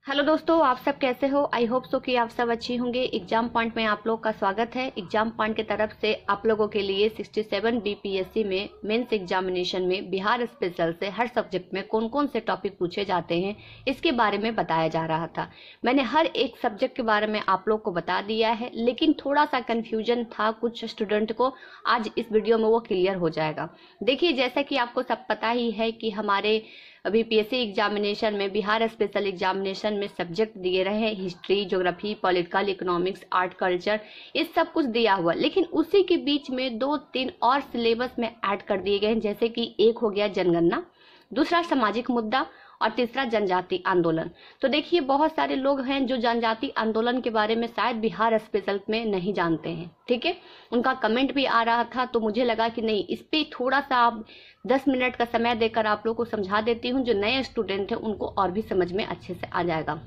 Hello दोस्तों, आप सब कैसे हो। आई होप सो कि आप सब अच्छी होंगे। एग्जाम पॉइंट में आप लोग का स्वागत है। एग्जाम पॉइंट की तरफ से आप लोगों के लिए 67 बीपीएससी में मेंस एग्जामिनेशन में बिहार स्पेशल से हर सब्जेक्ट में कौन कौन से टॉपिक पूछे जाते हैं इसके बारे में बताया जा रहा था। मैंने हर एक सब्जेक्ट के बारे में आप लोग को बता दिया है, लेकिन थोड़ा सा कन्फ्यूजन था कुछ स्टूडेंट को। आज इस वीडियो में वो क्लियर हो जाएगा। देखिए, जैसा कि आपको सब पता ही है कि हमारे अभी पीएससी एग्जामिनेशन में, बिहार स्पेशल एग्जामिनेशन में सब्जेक्ट दिए रहे हैं history, geography, political, economics, art, culture, ये सब कुछ दिया हुआ। लेकिन उसी के बीच में 2-3 और सिलेबस में ऐड कर दिए गए हैं, जैसे कि एक हो गया जनगणना, दूसरा सामाजिक मुद्दा और तीसरा जनजाति आंदोलन। तो देखिए, बहुत सारे लोग हैं जो जनजाति आंदोलन के बारे में शायद बिहार स्पेशल में नहीं जानते हैं। ठीक है, उनका कमेंट भी आ रहा था, तो मुझे लगा कि नहीं, इस पे थोड़ा सा आप 10 मिनट का समय देकर आप लोग को समझा देती हूँ। जो नए स्टूडेंट हैं उनको और भी समझ में अच्छे से आ जाएगा।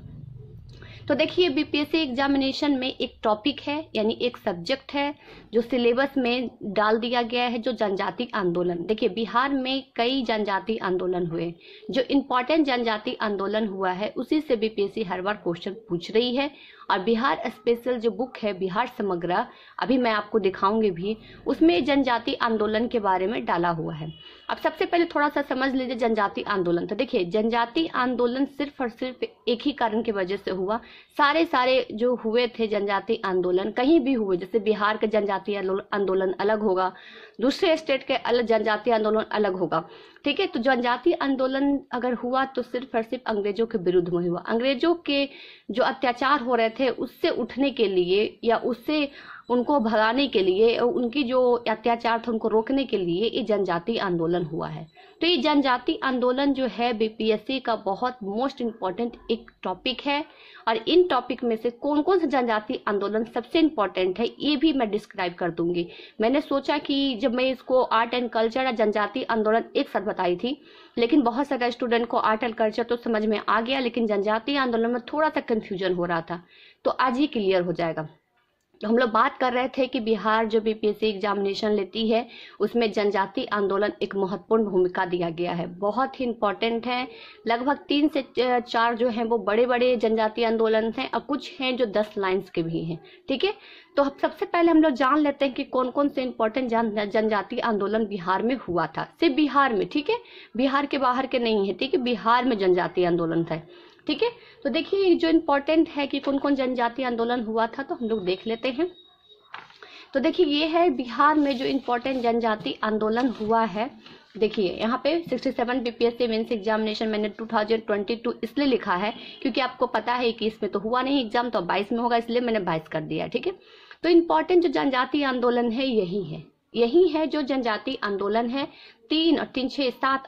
तो देखिए, बीपीएससी एग्जामिनेशन में एक टॉपिक है, यानी एक सब्जेक्ट है जो सिलेबस में डाल दिया गया है, जो जनजाति आंदोलन। देखिए, बिहार में कई जनजाति आंदोलन हुए। जो इम्पोर्टेंट जनजाति आंदोलन हुआ है उसी से बीपीएससी हर बार क्वेश्चन पूछ रही है। और बिहार स्पेशल जो बुक है, बिहार समग्र, अभी मैं आपको दिखाऊंगी भी, उसमें जनजाति आंदोलन के बारे में डाला हुआ है। अब सबसे पहले थोड़ा सा समझ लीजिए जनजाति आंदोलन। तो देखिए, जनजाति आंदोलन सिर्फ और सिर्फ एक ही कारण की वजह से हुआ। सारे जो हुए थे जनजाति आंदोलन, कहीं भी हुए, जैसे बिहार के जनजाति आंदोलन अलग होगा, दूसरे स्टेट के अलग जनजाति आंदोलन अलग होगा। ठीक है, तो जनजाति आंदोलन अगर हुआ तो सिर्फ और सिर्फ अंग्रेजों के विरुद्ध में हुआ। अंग्रेजों के जो अत्याचार हो रहे थे उससे उठने के लिए, या उससे उनको भगाने के लिए, उनकी जो अत्याचार था उनको रोकने के लिए ये जनजाति आंदोलन हुआ है। तो ये जनजाति आंदोलन जो है बीपीएससी का बहुत मोस्ट इम्पॉर्टेंट एक टॉपिक है। और इन टॉपिक में से कौन कौन सा जनजाति आंदोलन सबसे इम्पोर्टेंट है ये भी मैं डिस्क्राइब कर दूंगी। मैंने सोचा कि जब मैं इसको आर्ट एंड कल्चर या जनजाति आंदोलन एक साथ बताई थी, लेकिन बहुत सारे स्टूडेंट को आर्ट एंड कल्चर तो समझ में आ गया, लेकिन जनजाति आंदोलन में थोड़ा सा कंफ्यूजन हो रहा था, तो आज ही क्लियर हो जाएगा। तो हम लोग बात कर रहे थे कि बिहार जो बीपीएससी एग्जामिनेशन लेती है उसमें जनजाति आंदोलन एक महत्वपूर्ण भूमिका दिया गया है, बहुत ही इंपॉर्टेंट है। लगभग 3 से 4 जो हैं वो बड़े बड़े जनजाति आंदोलन हैं, और कुछ हैं जो 10 लाइन्स के भी हैं। ठीक है, तो सबसे पहले हम लोग जान लेते हैं कि कौन कौन से इंपॉर्टेंट जनजाति आंदोलन बिहार में हुआ था। सिर्फ बिहार में, ठीक है, बिहार के बाहर के नहीं है। ठीक है, बिहार में जनजाति आंदोलन था। ठीक है, तो देखिए जो इम्पोर्टेंट है कि कौन कौन जनजाति आंदोलन हुआ था, तो हम लोग देख लेते हैं। तो देखिए, ये है बिहार में जो इम्पोर्टेंट जनजाति आंदोलन हुआ है। देखिए यहाँ पे 67 बीपीएससी मेंस एग्जामिनेशन मैंने 2022 इसलिए लिखा है क्योंकि आपको पता है कि इसमें तो हुआ नहीं एग्जाम, तो 22 में होगा, इसलिए मैंने 22 कर दिया। ठीक है, तो इम्पोर्टेंट जो जनजाति आंदोलन है यही है जो जनजाति आंदोलन है। 3 और 3 6 7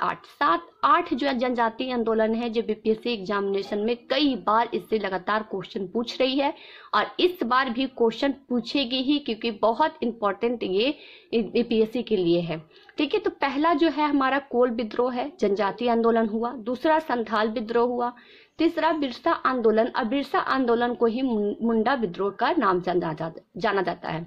8 जो जनजाति आंदोलन है जो बीपीएससी एग्जामिनेशन में कई बार इससे लगातार क्वेश्चन पूछ रही है, और इस बार भी क्वेश्चन पूछेगी ही, क्योंकि बहुत इंपॉर्टेंट ये बीपीएससी के लिए है। ठीक है, तो पहला जो है हमारा कोल विद्रोह है, जनजाति आंदोलन हुआ। दूसरा संथाल विद्रोह हुआ। तीसरा बिरसा आंदोलन, और बिरसा आंदोलन को ही मुंडा विद्रोह का नाम जाना जाता है।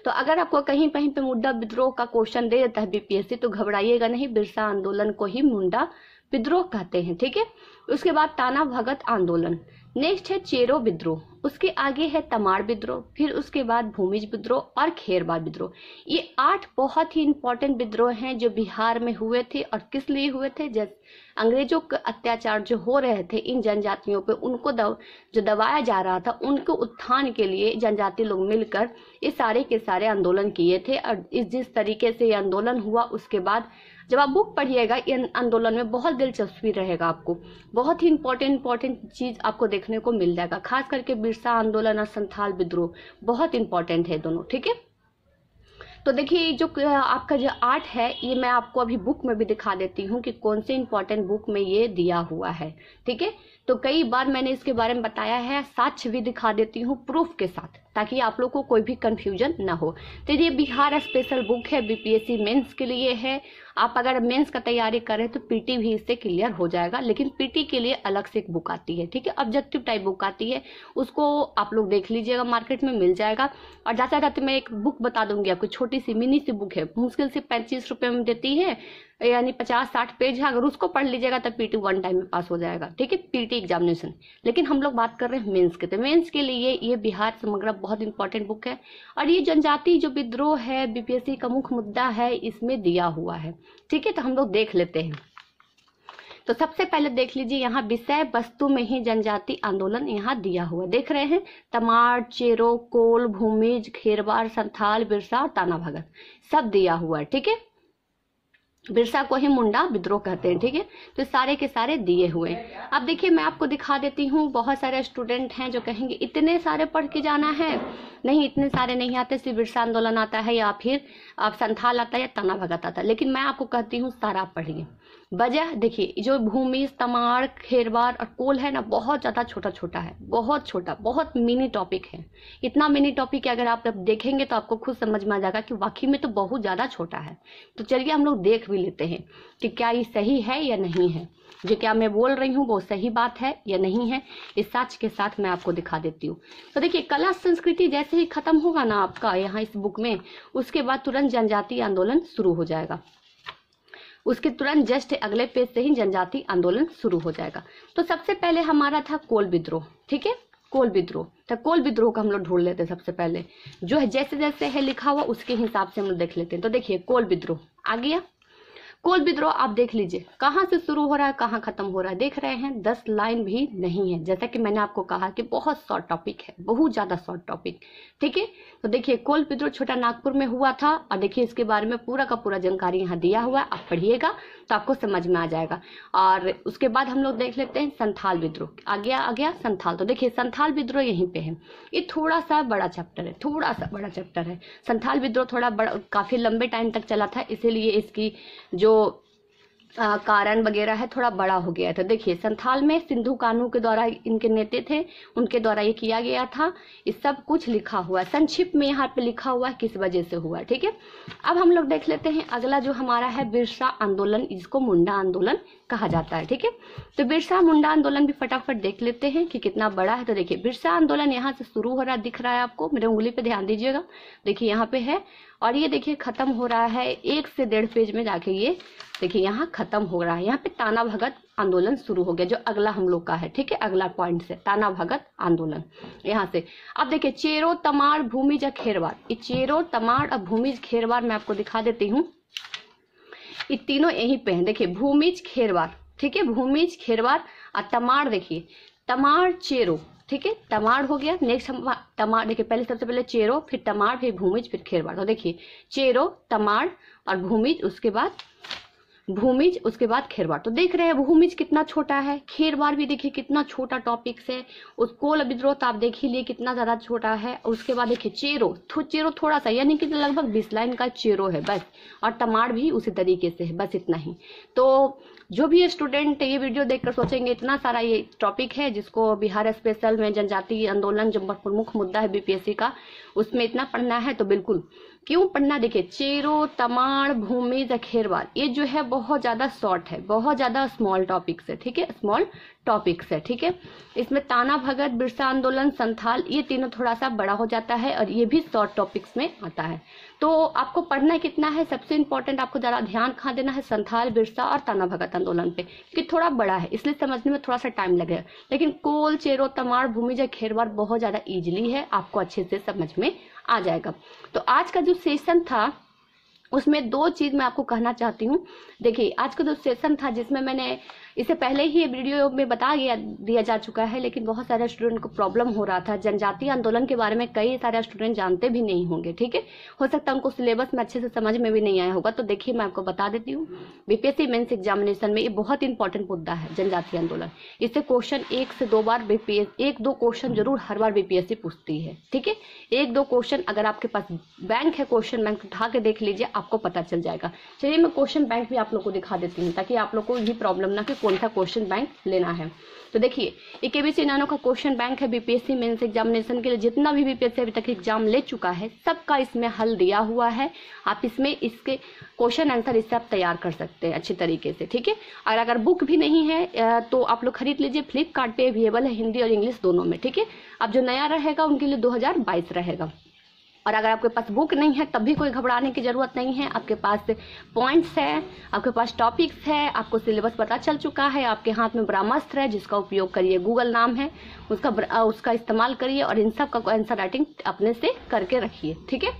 तो अगर आपको कहीं कहीं पे मुंडा विद्रोह का क्वेश्चन दे देता है बीपीएससी, तो घबराइएगा नहीं, बिरसा आंदोलन को ही मुंडा विद्रोह कहते हैं। ठीक है, उसके बाद ताना भगत आंदोलन, नेक्स्ट है चेरो विद्रोह, उसके आगे है तमाड़ विद्रोह, फिर उसके बाद भूमिज विद्रोह और खेरवाद विद्रोह। ये 8 बहुत ही इंपॉर्टेंट विद्रोह हैं जो बिहार में हुए थे। और किस लिए हुए थे? जैसे अंग्रेजों के अत्याचार जो हो रहे थे इन जनजातियों पे, उनको जो दबाया जा रहा था, उनको उत्थान के लिए जनजाति लोग मिलकर ये सारे के सारे आंदोलन किए थे। और जिस तरीके से ये आंदोलन हुआ, उसके बाद जब आप बुक पढ़िएगा इन आंदोलन में बहुत दिलचस्पी रहेगा, आपको बहुत ही इंपॉर्टेंट चीज आपको देखने को मिल जाएगा। खास करके बिरसा आंदोलन और संथाल विद्रोह बहुत इंपॉर्टेंट है दोनों। ठीक है, तो देखिए जो आपका जो आर्ट है, ये मैं आपको अभी बुक में भी दिखा देती हूँ कि कौन से इंपॉर्टेंट बुक में ये दिया हुआ है। ठीक है, तो कई बार मैंने इसके बारे में बताया है, साक्ष्य भी दिखा देती हूँ प्रूफ के साथ, ताकि आप लोग को कोई भी कंफ्यूजन ना हो। तो ये बिहार स्पेशल बुक है, बीपीएससी मेंस के लिए है। आप अगर मेंस का तैयारी करें तो पीटी भी इससे क्लियर हो जाएगा, लेकिन पीटी के लिए अलग से एक बुक आती है। ठीक है, ऑब्जेक्टिव टाइप बुक आती है, उसको आप लोग देख लीजिएगा, मार्केट में मिल जाएगा। और जाते जाते मैं एक बुक बता दूंगी आपको, छोटी सी मिनी सी बुक है, मुश्किल से 35 रुपए में देती है, यानी 50-60 पेज है, अगर उसको पढ़ लीजिएगा तो पीटी 1 टाइम में पास हो जाएगा, ठीक है, पीटी एग्जामिनेशन। लेकिन हम लोग बात कर रहे हैं मेंस के, तो मेंस के लिए ये बिहार समग्र बहुत इंपॉर्टेंट बुक है। और ये जनजाति जो विद्रोह है बीपीएससी का मुख्य मुद्दा है, इसमें दिया हुआ है, ठीक है। तो हम लोग देख लेते हैं। तो सबसे पहले देख लीजिए, यहाँ विषय वस्तु में ही जनजाति आंदोलन यहाँ दिया हुआ देख रहे हैं। तमाड़, चेरो, कोल, भूमिज, खेरवार, संथाल, बिरसा, ताना भगत सब दिया हुआ है, ठीक है। बिरसा को ही मुंडा विद्रोह कहते हैं, ठीक है। तो सारे के सारे दिए हुए हैं। अब देखिए मैं आपको दिखा देती हूँ। बहुत सारे स्टूडेंट हैं जो कहेंगे इतने सारे पढ़ के जाना है, नहीं इतने सारे नहीं आते, सिर्फ बिरसा आंदोलन आता है या फिर आप संथाल आता है या ताना भगत आता है। लेकिन मैं आपको कहती हूँ सारा पढ़िए। वजह देखिए, जो भूमि, तमाड़, खेरवार और कोल है ना, बहुत ज्यादा छोटा छोटा है, बहुत छोटा, बहुत मिनी टॉपिक है। इतना मिनी टॉपिक अगर आप देखेंगे तो आपको खुद समझ में आ जाएगा कि वाकई में तो बहुत ज्यादा छोटा है। तो चलिए हम लोग देख भी लेते हैं कि क्या ये सही है या नहीं है, जो क्या मैं बोल रही हूँ वो सही बात है या नहीं है। इस सच के साथ मैं आपको दिखा देती हूँ। तो देखिए, कला संस्कृति जैसे ही खत्म होगा ना आपका यहाँ इस बुक में, उसके बाद तुरंत जनजातीय आंदोलन शुरू हो जाएगा। उसके तुरंत जस्ट अगले पेज से ही जनजाति आंदोलन शुरू हो जाएगा। तो सबसे पहले हमारा था कोल विद्रोह, ठीक है, कोल विद्रोह। तो कोल विद्रोह का हम लोग ढूंढ लेते हैं। सबसे पहले जो है जैसे जैसे है लिखा हुआ उसके हिसाब से हम लोग देख लेते हैं। तो देखिए कोल विद्रोह आ गया। कोल विद्रोह आप देख लीजिए कहाँ से शुरू हो रहा है, कहाँ खत्म हो रहा है, देख रहे हैं। 10 लाइन भी नहीं है, जैसा कि मैंने आपको कहा कि बहुत शॉर्ट टॉपिक है, बहुत ज्यादा शॉर्ट टॉपिक, ठीक है। तो देखिए कोल विद्रोह छोटा नागपुर में हुआ था, और देखिए इसके बारे में पूरा का पूरा जानकारी यहाँ दिया हुआ है। आप पढ़िएगा तो आपको समझ में आ जाएगा। और उसके बाद हम लोग देख लेते हैं संथाल विद्रोह। आ गया संथाल। तो देखिए संथाल विद्रोह यहीं पे है। ये थोड़ा सा बड़ा चैप्टर है, थोड़ा सा बड़ा चैप्टर है। संथाल विद्रोह थोड़ा बड़ा, काफी लंबे टाइम तक चला था, इसीलिए इसकी जो कारण वगैरह है थोड़ा बड़ा हो गया। तो देखिए संथाल में सिंधु कानू के द्वारा, इनके नेता थे, उनके द्वारा ये किया गया था। ये सब कुछ लिखा हुआ है, संक्षिप्त में यहाँ पे लिखा हुआ है किस वजह से हुआ, ठीक है। अब हम लोग देख लेते हैं अगला जो हमारा है बिरसा आंदोलन, जिसको मुंडा आंदोलन कहा जाता है, ठीक है। तो बिरसा मुंडा आंदोलन भी फटाफट देख लेते हैं कि कितना बड़ा है। तो देखिए बिरसा आंदोलन यहाँ से शुरू हो रहा है, दिख रहा है आपको, मेरे उंगली पे ध्यान दीजिएगा, देखिए यहाँ पे है। और ये देखिए खत्म हो रहा है 1 से 1.5 पेज में जाके, ये देखिए यहाँ खत्म हो रहा है। यहाँ पे ताना भगत आंदोलन शुरू हो गया, जो अगला हम लोग का है, ठीक है। अगला पॉइंट से ताना भगत आंदोलन यहाँ से। अब देखिए चेरो, तमाड़, भूमिज और खेरवार। ये चेरो, तमाड़ और भूमिज, खेरवार मैं आपको दिखा देती हूँ। ये तीनों यहीं पे हैं, देखिए भूमिज, खेरवार, ठीक है। भूमिज, खेरवार और तमाड़, देखिए तमाड़, चेरो, ठीक है। तमाड़ हो गया। नेक्स्ट हम तमाड़ देखिए, पहले सबसे पहले चेरो, फिर तमाड़, फिर भूमिज, फिर खेरवार। तो देखिए चेरो, तमाड़ और भूमिज, उसके बाद भूमिज, उसके बाद खेरवार। तो देख रहे हैं भूमिज कितना छोटा है, खेरवार भी देखिए कितना छोटा टॉपिक्स है। उस कोल विद्रोह तो आप देख ही लिए कितना ज्यादा छोटा है। उसके बाद देखिए चेरो, चेरो थोड़ा सा, यानी कि लगभग 20 लाइन का चेरो है बस। और तमाड़ भी उसी तरीके से है, बस इतना ही। तो जो भी स्टूडेंट ये वीडियो देखकर सोचेंगे इतना सारा ये टॉपिक है, जिसको बिहार स्पेशल में जनजातीय आंदोलन जो प्रमुख मुद्दा है बीपीएससी का, उसमें इतना पढ़ना है, तो बिल्कुल क्यों पढ़ना। देखिए चेरो, तमाड़, भूमिज, खेरवार, ये जो है बहुत ज्यादा शॉर्ट है, बहुत ज्यादा स्मॉल टॉपिक्स है, ठीक है, स्मॉल टॉपिक्स है, ठीक है। इसमें ताना भगत, बिरसा आंदोलन, संथाल, ये तीनों थोड़ा सा बड़ा हो जाता है और ये भी शॉर्ट टॉपिक्स में आता है। तो आपको पढ़ना कितना है, सबसे इंपॉर्टेंट आपको जरा ध्यान कहाँ देना है, संथाल, बिरसा और ताना भगत आंदोलन पे, क्योंकि थोड़ा बड़ा है इसलिए समझने में थोड़ा सा टाइम लगेगा। लेकिन कोल, चेरो, तमाड़, भूमिज, खेरवार बहुत ज्यादा इजीली है, आपको अच्छे से समझ में आ जाएगा। तो आज का जो सेशन था उसमें 2 चीज मैं आपको कहना चाहती हूँ। देखिए आज का जो सेशन था, जिसमें मैंने इससे पहले ही वीडियो में बता दिया जा चुका है, लेकिन बहुत सारे स्टूडेंट को प्रॉब्लम हो रहा था। जनजातीय आंदोलन के बारे में कई सारे स्टूडेंट जानते भी नहीं होंगे, ठीक है। हो सकता है उनको सिलेबस में अच्छे से समझ में भी नहीं आया होगा। तो देखिए मैं आपको बता देती हूँ, बीपीएससी मेंस एग्जामिनेशन में ये बहुत इंपॉर्टेंट मुद्दा है जनजातीय आंदोलन। इससे क्वेश्चन 1 से 2 बार बीपीएससी, 1-2 क्वेश्चन जरूर हर बार बीपीएससी पूछती है, ठीक है। 1-2 क्वेश्चन अगर आपके पास बैंक है, क्वेश्चन बैंक उठा के देख लीजिए, आपको पता चल जाएगा। चलिए मैं क्वेश्चन बैंक भी आप लोग को दिखा देती हूँ, ताकि आप लोग को ये प्रॉब्लम ना कि कौन सा क्वेश्चन बैंक लेना है। तो देखिए ये केबीसी नैनो का क्वेश्चन बैंक है बीपीएससी मेंस एग्जामिनेशन के लिए। जितना भी बीपीएससी अभी तक एग्जाम ले चुका है सबका इसमें हल दिया हुआ है। आप इसमें इसके क्वेश्चन आंसर इससे आप तैयार कर सकते हैं अच्छे तरीके से, ठीक है। और अगर बुक भी नहीं है तो आप लोग खरीद लीजिए, फ्लिपकार्ट पे अवेलेबल है हिंदी और इंग्लिश दोनों में, ठीक है। अब जो नया रहेगा उनके लिए 2022 रहेगा, और अगर आपके पास बुक नहीं है तब भी कोई घबराने की ज़रूरत नहीं है। आपके पास पॉइंट्स है, आपके पास टॉपिक्स है, आपको सिलेबस पता चल चुका है, आपके हाथ में ब्रह्मास्त्र है जिसका उपयोग करिए, गूगल नाम है उसका इस्तेमाल करिए और इन सब का आंसर राइटिंग अपने से करके रखिए। ठीक है,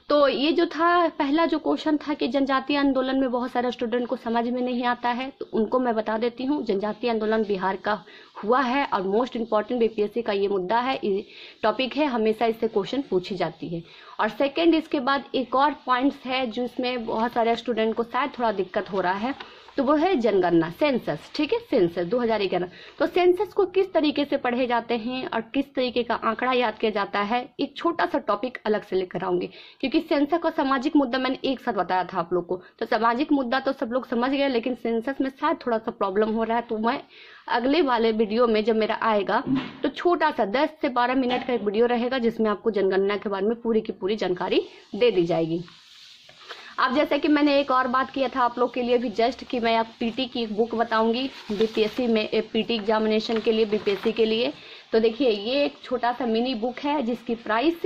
तो ये जो था पहला जो क्वेश्चन था कि जनजातीय आंदोलन में बहुत सारे स्टूडेंट को समझ में नहीं आता है, तो उनको मैं बता देती हूँ। जनजातीय आंदोलन बिहार का हुआ है और मोस्ट इम्पॉर्टेंट बीपीएससी का ये मुद्दा है, टॉपिक है, हमेशा इससे क्वेश्चन पूछी जाती है। और सेकंड, इसके बाद एक और पॉइंट्स है जिसमें बहुत सारे स्टूडेंट को शायद थोड़ा दिक्कत हो रहा है, तो वो है जनगणना, सेंसस। ठीक है, सेंसस 2011। तो सेंसस को किस तरीके से पढ़े जाते हैं और किस तरीके का आंकड़ा याद किया जाता है, एक छोटा सा टॉपिक अलग से लेकर आऊंगी, क्योंकि सेंसस का सामाजिक मुद्दा मैंने एक साथ बताया था आप लोग को। तो सामाजिक मुद्दा तो सब लोग समझ गए, लेकिन सेंसस में शायद थोड़ा सा प्रॉब्लम हो रहा है, तो मैं अगले वाले वीडियो में जब मेरा आएगा तो छोटा सा 10 से 12 मिनट का एक वीडियो रहेगा जिसमें आपको जनगणना के बारे में पूरी की पूरी जानकारी दे दी जाएगी। अब जैसे कि मैंने एक और बात किया था आप लोग के लिए भी जस्ट कि मैं आप पीटी की एक बुक बताऊंगी बीपीएससी में, पीटी एग्जामिनेशन के लिए, बीपीएससी के लिए। तो देखिए ये एक छोटा सा मिनी बुक है जिसकी प्राइस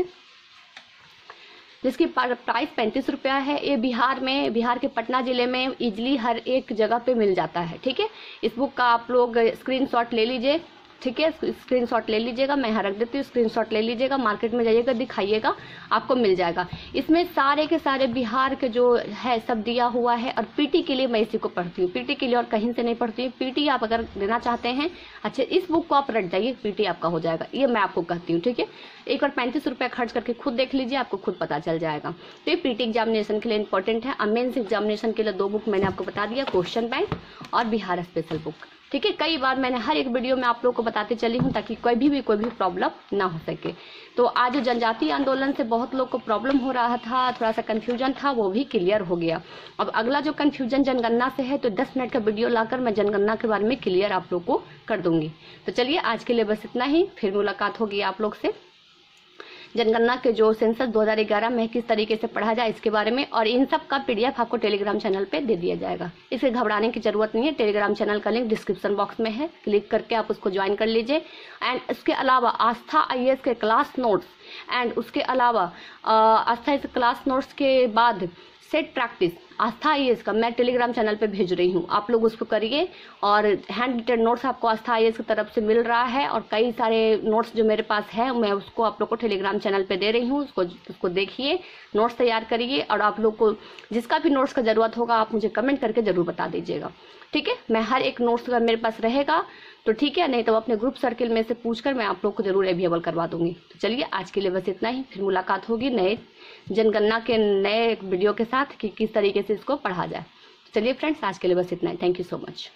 35 रुपया है। ये बिहार के पटना जिले में इजिली हर एक जगह पे मिल जाता है। ठीक है, इस बुक का आप लोग स्क्रीनशॉट ले लीजिए। ठीक है, स्क्रीनशॉट ले लीजिएगा, मैं यहाँ रख देती हूँ, स्क्रीनशॉट ले लीजिएगा, मार्केट में जाइएगा, दिखाइएगा, आपको मिल जाएगा। इसमें सारे के सारे बिहार के जो है सब दिया हुआ है। और पीटी के लिए मैं इसी को पढ़ती हूँ, पीटी के लिए और कहीं से नहीं पढ़ती हूँ। पीटी आप अगर देना चाहते हैं, अच्छा इस बुक को आप रट जाइए, पीटी आपका हो जाएगा, ये मैं आपको कहती हूँ। ठीक है, एक बार 35 रुपया खर्च करके खुद देख लीजिए, आपको खुद पता चल जाएगा। तो ये पीटी एग्जामिनेशन के लिए इंपॉर्टेंट है। मेंस एग्जामिनेशन के लिए 2 बुक मैंने आपको बता दिया, क्वेश्चन बैंक और बिहार स्पेशल बुक। ठीक है, कई बार मैंने हर एक वीडियो में आप लोग को बताते चली हूँ ताकि कोई भी प्रॉब्लम ना हो सके। तो आज जनजातीय आंदोलन से बहुत लोग को प्रॉब्लम हो रहा था, थोड़ा सा कंफ्यूजन था, वो भी क्लियर हो गया। अब अगला जो कंफ्यूजन जनगणना से है, तो 10 मिनट का वीडियो लाकर मैं जनगणना के बारे में क्लियर आप लोग को कर दूंगी। तो चलिए आज के लिए बस इतना ही, फिर मुलाकात होगी आप लोग से जनगणना के जो सेंसस 2011 में किस तरीके से पढ़ा जाए इसके बारे में। और इन सब का पीडीएफ आपको टेलीग्राम चैनल पे दे दिया जाएगा, इसे घबराने की जरूरत नहीं है। टेलीग्राम चैनल का लिंक डिस्क्रिप्शन बॉक्स में है, क्लिक करके आप उसको ज्वाइन कर लीजिए। एंड इसके अलावा आस्था आईएएस के क्लास नोट्स, एंड उसके अलावा आस्था क्लास नोट्स के बाद सेट प्रैक्टिस आस्था आईएएस का मैं टेलीग्राम चैनल पे भेज रही हूँ, आप लोग उसको करिए। और हैंड रिटेन नोट्स आपको आस्था आईएएस की तरफ से मिल रहा है, और कई सारे नोट्स जो मेरे पास है मैं उसको आप लोग को टेलीग्राम चैनल पे दे रही हूँ, उसको देखिए, नोट्स तैयार करिए। और आप लोग को जिसका भी नोट्स का जरूरत होगा आप मुझे कमेंट करके जरूर बता दीजिएगा। ठीक है, मैं हर एक नोट्स अगर मेरे पास रहेगा तो ठीक है, नहीं तो अपने ग्रुप सर्किल में से पूछकर मैं आप लोग को जरूर अवेलेबल करवा दूंगी। तो चलिए आज के लिए बस इतना ही, फिर मुलाकात होगी नए जनगणना के नए वीडियो के साथ कि किस तरीके से इसको पढ़ा जाए। चलिए फ्रेंड्स, आज के लिए बस इतना ही। Thank you so much.